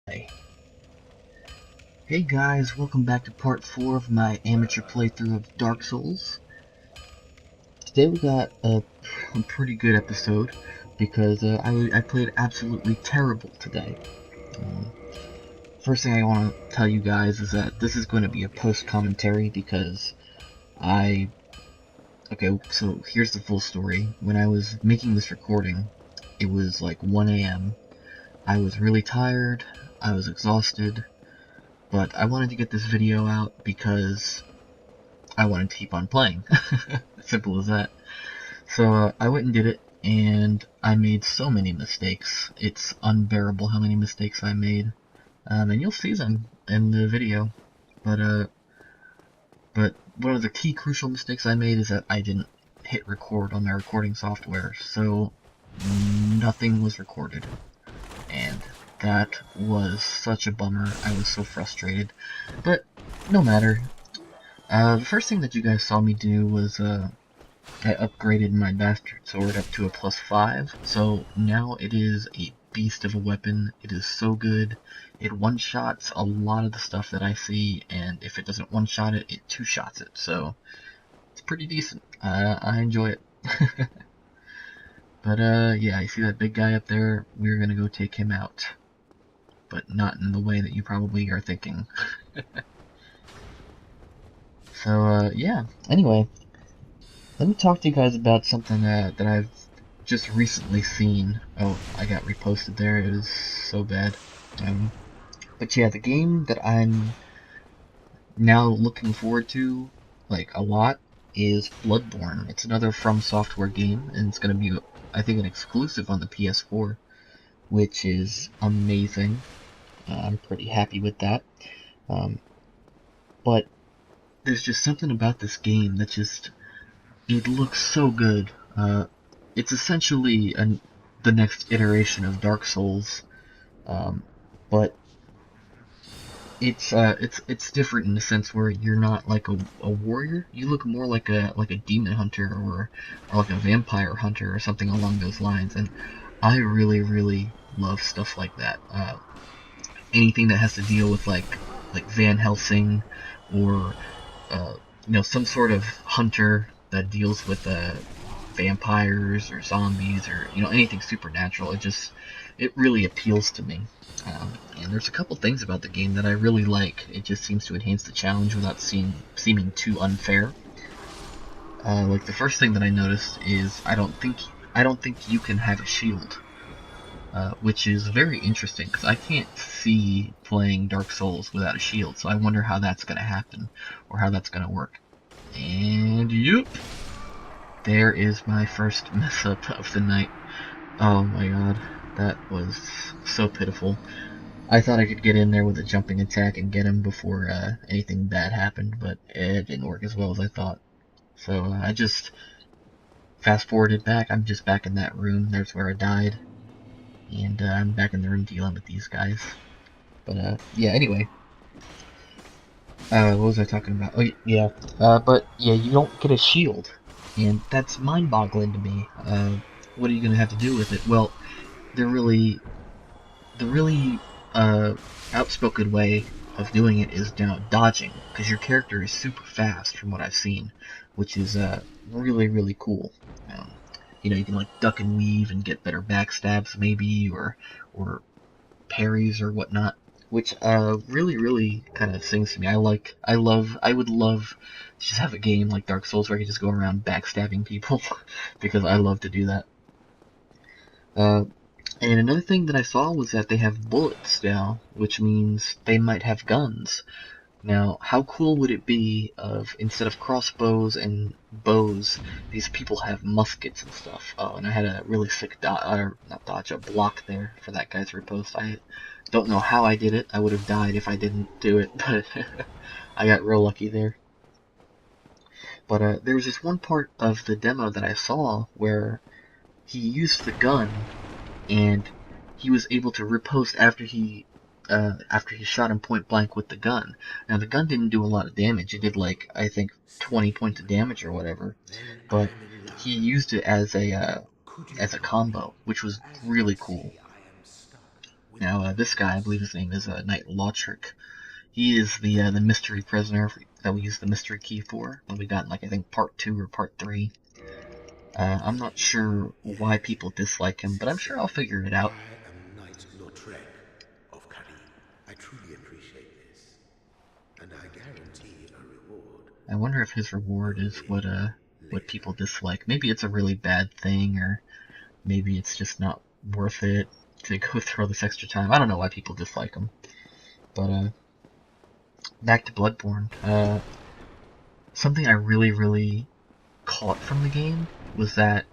Hey guys, welcome back to part 4 of my amateur playthrough of Dark Souls. Today we got a pretty good episode because I played absolutely terrible today. Um, First thing I want to tell you guys is that this is going to be a post-commentary because I... Okay, so here's the full story. When I was making this recording, it was like 1 a.m. I was really tired, I was exhausted, but I wanted to get this video out because I wanted to keep on playing. Simple as that. So I went and did it, and I made so many mistakes. It's unbearable how many mistakes I made. And you'll see them in the video. But one of the key crucial mistakes I made is that I didn't hit record on my recording software, so nothing was recorded. And that was such a bummer. I was so frustrated. But no matter. The first thing that you guys saw me do was I upgraded my bastard sword up to a +5, so now it is a beast of a weapon. It is so good. It one-shots a lot of the stuff that I see, and if it doesn't one-shot it, it two-shots it, so it's pretty decent. I enjoy it. But yeah, you see that big guy up there? We're gonna go take him out. But not in the way that you probably are thinking. So, yeah. Anyway, let me talk to you guys about something that I've just recently seen. Oh, I got reposted there. It was so bad. But yeah, the game that I'm now looking forward to, like, a lot, is Bloodborne. It's another From Software game, and it's going to be, I think, an exclusive on the PS4, which is amazing. I'm pretty happy with that. But there's just something about this game that just, it looks so good. It's essentially the next iteration of Dark Souls, but it's different in the sense where you're not like a warrior. You look more like a demon hunter or like a vampire hunter or something along those lines. And I really love stuff like that. Anything that has to deal with like Van Helsing or some sort of hunter that deals with vampires or zombies or anything supernatural. It really appeals to me. And there's a couple things about the game that I really like. It just seems to enhance the challenge without seeming too unfair. Like the first thing that I noticed is I don't think you can have a shield, which is very interesting because I can't see playing Dark Souls without a shield. So I wonder how that's gonna happen or how that's gonna work. And yep, there is my first mess up of the night. Oh my god, that was so pitiful. I thought I could get in there with a jumping attack and get him before anything bad happened, but it didn't work as well as I thought. So I just fast forwarded back. I'm just back in that room. There's where I died. And I'm back in the room dealing with these guys. But yeah, anyway. What was I talking about? Oh, yeah. But yeah, you don't get a shield. And that's mind-boggling to me. What are you going to have to do with it? Well, they're really the really outspoken way of doing it is dodging, because your character is super fast from what I've seen, which is really cool. You can like duck and weave and get better backstabs maybe, or parries or whatnot, which really kind of sings to me. I would love to just have a game like Dark Souls where I could just go around backstabbing people because I love to do that. And another thing that I saw was that they have bullets now, which means they might have guns. Now, how cool would it be if instead of crossbows and bows, these people have muskets and stuff? Oh, and I had a really sick a block there for that guy's riposte. I don't know how I did it. I would have died if I didn't do it, but I got real lucky there. But there was this one part of the demo that I saw where he used the gun and he was able to riposte after he shot him point blank with the gun. Now the gun didn't do a lot of damage. It did like I think 20 points of damage or whatever, but he used it as a combo, which was really cool. Now, this guy, I believe his name is Knight Lautrec. He is the mystery prisoner that we used the mystery key for when we got in, like, I think part 2 or part 3. I'm not sure why people dislike him, but I'm sure I'll figure it out. I am Knight Lautrec of Karim. I truly appreciate this, and I guarantee a reward. I wonder if his reward is Only what later. people dislike. Maybe it's a really bad thing, or maybe it's just not worth it to go through all this extra time. I don't know why people dislike him. But back to Bloodborne. Something I really caught from the game was that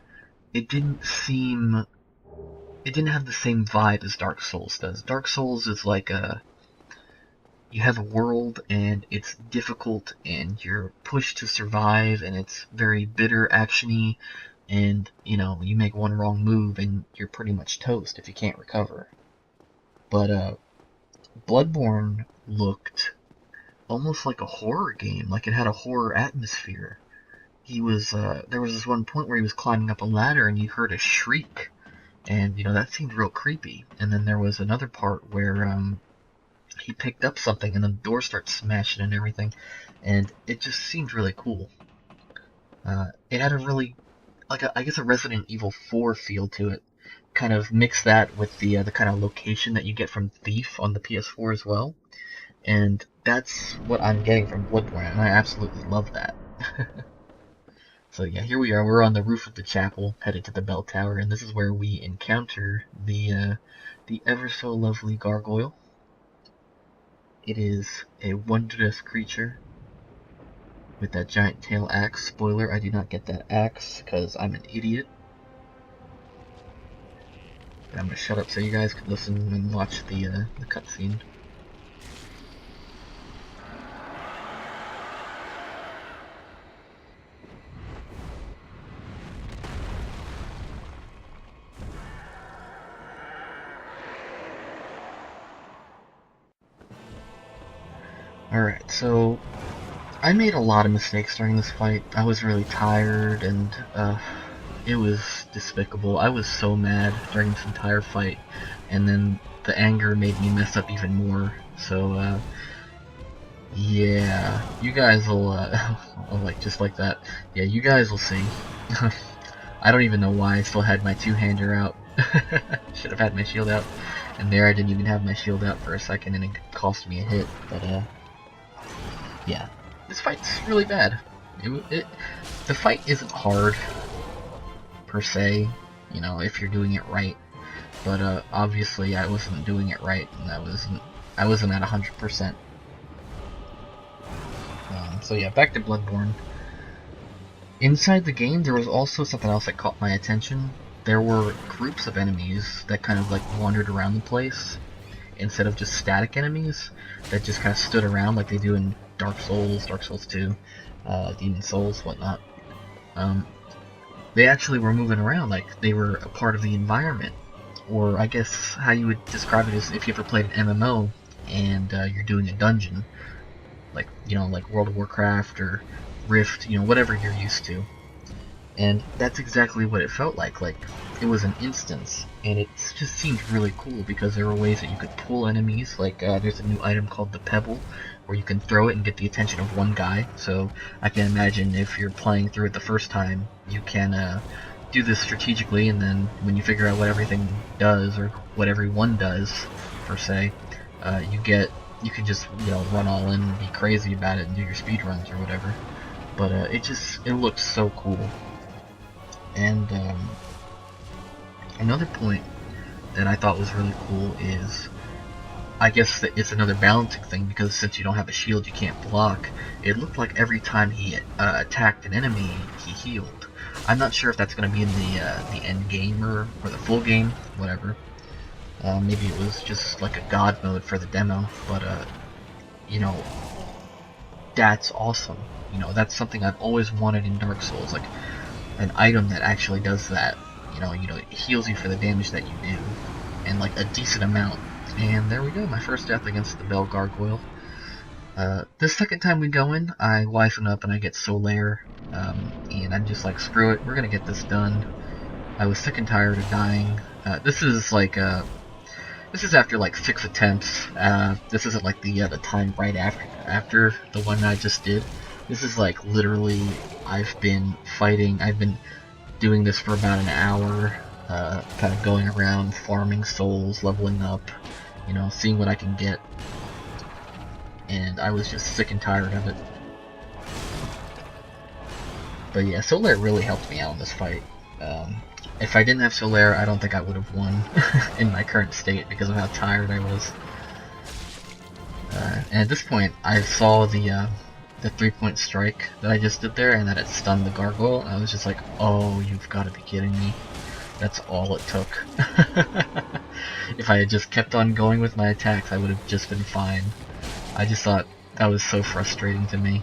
it didn't have the same vibe as Dark Souls does. Dark Souls is like you have a world and it's difficult and you're pushed to survive and it's very bitter actiony, and you make one wrong move and you're pretty much toast if you can't recover. But Bloodborne looked almost like a horror game, like it had a horror atmosphere. There was this one point where he was climbing up a ladder and you heard a shriek, and that seemed real creepy. And then there was another part where he picked up something and the door starts smashing and everything, and it just seemed really cool. It had a really, I guess, a Resident Evil 4 feel to it. Kind of mix that with the kind of location that you get from Thief on the PS4 as well, and that's what I'm getting from Bloodborne, and I absolutely love that. So yeah, here we are. We're on the roof of the chapel, headed to the bell tower, and this is where we encounter the ever so lovely gargoyle. It is a wondrous creature with that giant tail axe. Spoiler: I do not get that axe because I'm an idiot. But I'm gonna shut up so you guys can listen and watch the cutscene. Alright, so I made a lot of mistakes during this fight. I was really tired, and it was despicable. I was so mad during this entire fight, and then the anger made me mess up even more. So, yeah, you guys will, like, just like that. Yeah, you guys will see. I don't even know why I still had my two-hander out. Should have had my shield out. And there I didn't even have my shield out for a second, and it cost me a hit. But, yeah, this fight's really bad. The fight isn't hard, per se, if you're doing it right. But, obviously I wasn't doing it right, and I wasn't at 100%. So yeah, back to Bloodborne. Inside the game, there was also something else that caught my attention. There were groups of enemies that kind of like wandered around the place, instead of just static enemies that just kind of stood around like they do in Dark Souls 2, Demon Souls, whatnot. They actually were moving around like they were a part of the environment. Or I guess how you would describe it is if you ever played an MMO and you're doing a dungeon, like like World of Warcraft or Rift, whatever you're used to. And that's exactly what it felt like. Like, it was an instance, and it just seemed really cool because there were ways that you could pull enemies. Like, there's a new item called the Pebble, where you can throw it and get the attention of one guy. So I can imagine if you're playing through it the first time, you can do this strategically, and then when you figure out what everything does, or what everyone does, per se, you can just, run all in and be crazy about it and do your speed runs or whatever. But it looked so cool. And another point that I thought was really cool is, I guess that it's another balancing thing, because since you don't have a shield, you can't block. It looked like every time he attacked an enemy, he healed. I'm not sure if that's going to be in the end game or the full game, whatever. Maybe it was just like a god mode for the demo, but that's awesome. That's something I've always wanted in Dark Souls, like an item that actually does that. It heals you for the damage that you do, and like a decent amount. And there we go, my first death against the Bell Gargoyle. This second time we go in, I wisen up and I get Solaire, and I'm just like, screw it, we're gonna get this done. I was sick and tired of dying. This is like This is after like 6 attempts. This isn't like the time right after the one I just did. This is like literally I've been fighting. I've been doing this for about an hour, kind of going around farming souls, leveling up, you know, seeing what I can get. And I was just sick and tired of it. But yeah, Solaire really helped me out in this fight. If I didn't have Solaire, I don't think I would have won in my current state because of how tired I was. And at this point, I saw the 3-point strike that I just did there, and that it stunned the gargoyle. And I was just like, "Oh, you've got to be kidding me!" That's all it took. If I had just kept on going with my attacks, I would have just been fine. I just thought that was so frustrating to me.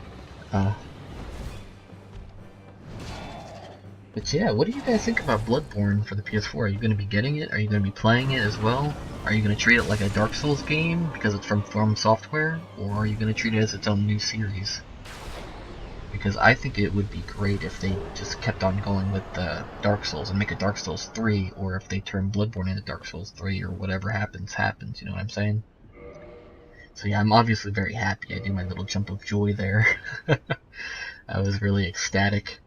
But yeah, what do you guys think about Bloodborne for the PS4? Are you going to be getting it? Are you going to be playing it as well? Are you going to treat it like a Dark Souls game because it's from Software? Or are you going to treat it as its own new series? Because I think it would be great if they just kept on going with Dark Souls and make a Dark Souls 3, or if they turn Bloodborne into Dark Souls 3, or whatever happens, you know what I'm saying? So yeah, I'm obviously very happy. I do my little jump of joy there. I was really ecstatic.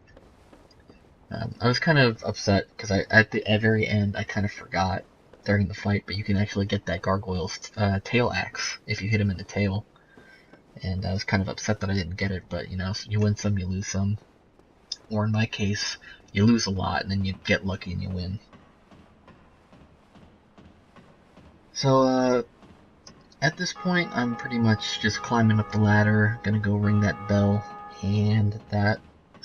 I was kind of upset because at the very end I kind of forgot during the fight, but you can actually get that gargoyle's tail axe if you hit him in the tail, and I was kind of upset that I didn't get it. But you know, you win some, you lose some, or in my case, you lose a lot and then you get lucky and you win. So at this point, I'm pretty much just climbing up the ladder, gonna go ring that bell, and that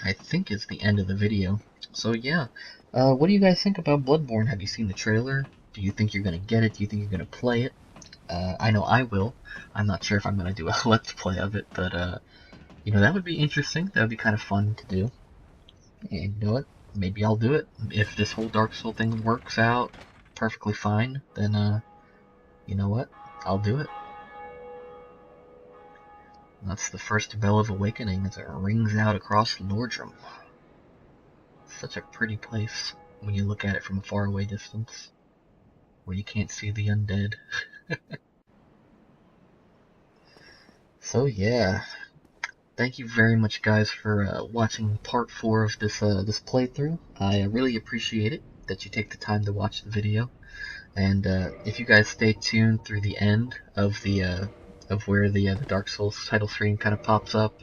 I think is the end of the video. So yeah, what do you guys think about Bloodborne? Have you seen the trailer? Do you think you're gonna get it? Do you think you're gonna play it? I know I will. I'm not sure if I'm gonna do a let's play of it, but you know, that would be interesting. That would be kind of fun to do. And you know what? Maybe I'll do it. If this whole Dark Soul thing works out perfectly fine, then you know what? I'll do it. That's the first bell of awakening as it rings out across Nordrum. Such a pretty place when you look at it from a faraway distance, where you can't see the undead. So yeah, thank you very much, guys, for watching part 4 of this playthrough. I really appreciate it that you take the time to watch the video, and if you guys stay tuned through the end of the of where the Dark Souls title screen kind of pops up,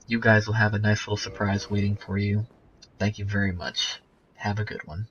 you guys will have a nice little surprise waiting for you. Thank you very much. Have a good one.